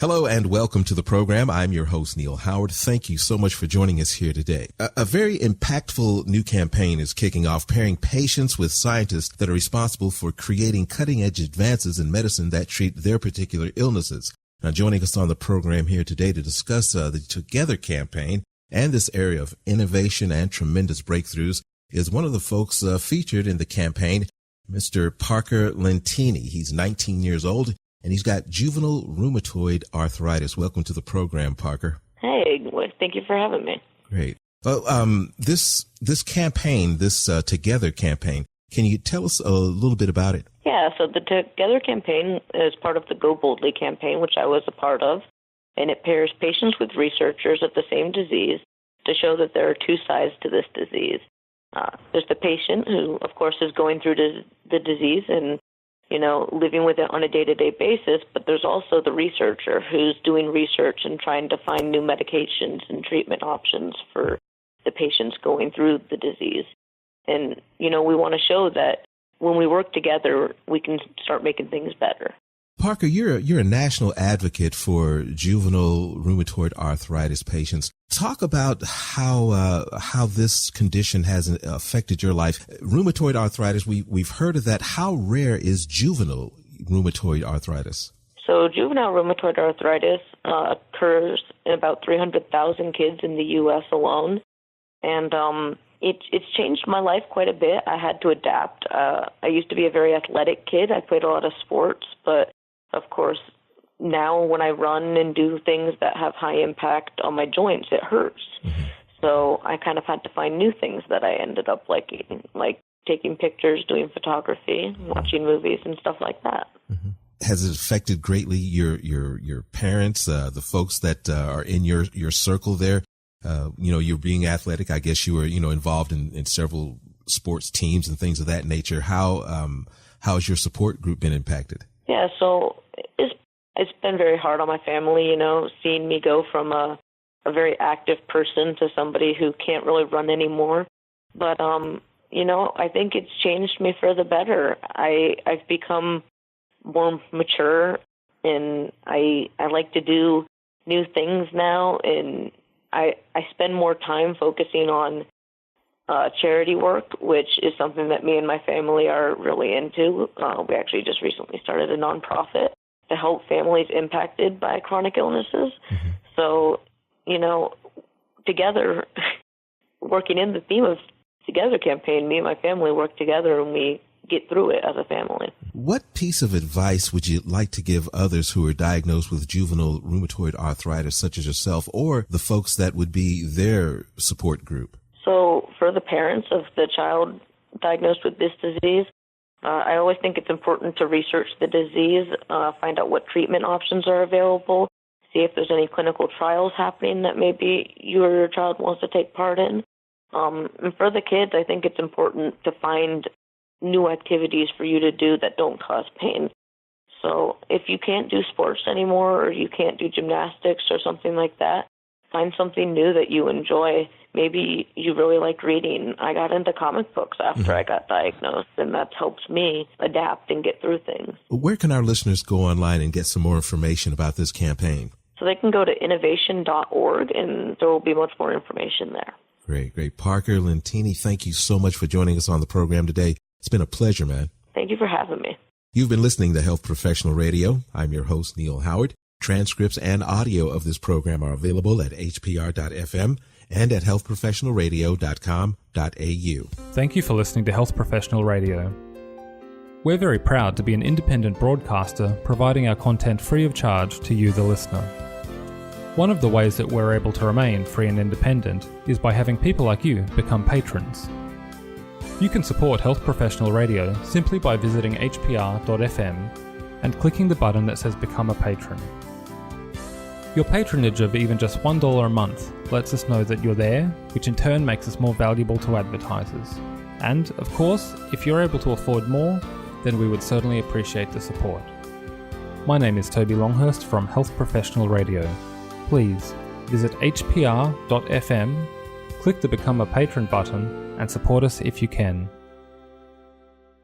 Hello and welcome to the program. I'm your host, Neil Howard. Thank you so much for joining us here today. A very impactful new campaign is kicking off, pairing patients with scientists that are responsible for creating cutting-edge advances in medicine that treat their particular illnesses. Now, joining us on the program here today to discuss the Together campaign and this area of innovation and tremendous breakthroughs is one of the folks featured in the campaign, Mr. Parker Lentini. He's 19 years old. And he's got juvenile rheumatoid arthritis. Welcome to the program, Parker. Hey, thank you for having me. Great. Well, this campaign, this Together campaign, can you tell us a little bit about it? Yeah, so the Together campaign is part of the GOBOLDLY Campaign, which I was a part of, and it pairs patients with researchers of the same disease to show that there are two sides to this disease. There's the patient who, of course, is going through the disease and living with it on a day-to-day basis, but there's also the researcher who's doing research and trying to find new medications and treatment options for the patients going through the disease. And, we want to show that when we work together, we can start making things better. Parker, you're a national advocate for juvenile rheumatoid arthritis patients. Talk about how this condition has affected your life. Rheumatoid arthritis, we've heard of that. How rare is juvenile rheumatoid arthritis? So juvenile rheumatoid arthritis occurs in about 300,000 kids in the U.S. alone, and it's changed my life quite a bit. I had to adapt. I used to be a very athletic kid. I played a lot of sports, but of course, now when I run and do things that have high impact on my joints, it hurts. Mm-hmm. So I kind of had to find new things that I ended up liking, like taking pictures, doing photography, watching movies, and stuff like that. Mm-hmm. Has it affected greatly your parents, the folks that are in your circle there? You're being athletic. I guess you were, involved in several sports teams and things of that nature. How has your support group been impacted? Yeah, so it's been very hard on my family, seeing me go from a very active person to somebody who can't really run anymore. But, I think it's changed me for the better. I've become more mature, and I like to do new things now, and I spend more time focusing on charity work, which is something that me and my family are really into. We actually just recently started a nonprofit to help families impacted by chronic illnesses. Mm-hmm. So, together, working in the theme of Together campaign, me and my family work together and we get through it as a family. What piece of advice would you like to give others who are diagnosed with juvenile rheumatoid arthritis, such as yourself, or the folks that would be their support group? So for the parents of the child diagnosed with this disease, I always think it's important to research the disease, find out what treatment options are available, see if there's any clinical trials happening that maybe you or your child wants to take part in. And for the kids, I think it's important to find new activities for you to do that don't cause pain. So if you can't do sports anymore or you can't do gymnastics or something like that, find something new that you enjoy. Maybe you really like reading. I got into comic books after I got diagnosed, and that's helped me adapt and get through things. Where can our listeners go online and get some more information about this campaign? So they can go to innovation.org, and there will be much more information there. Great. Parker Lentini, thank you so much for joining us on the program today. It's been a pleasure, man. Thank you for having me. You've been listening to Health Professional Radio. I'm your host, Neil Howard. Transcripts and audio of this program are available at hpr.fm and at healthprofessionalradio.com.au. Thank you for listening to Health Professional Radio. We're very proud to be an independent broadcaster providing our content free of charge to you, the listener. One of the ways that we're able to remain free and independent is by having people like you become patrons. You can support Health Professional Radio simply by visiting hpr.fm and clicking the button that says Become a Patron. Your patronage of even just $1 a month lets us know that you're there, which in turn makes us more valuable to advertisers. And, of course, if you're able to afford more, then we would certainly appreciate the support. My name is Toby Longhurst from Health Professional Radio. Please visit hpr.fm, click the Become a Patron button, and support us if you can.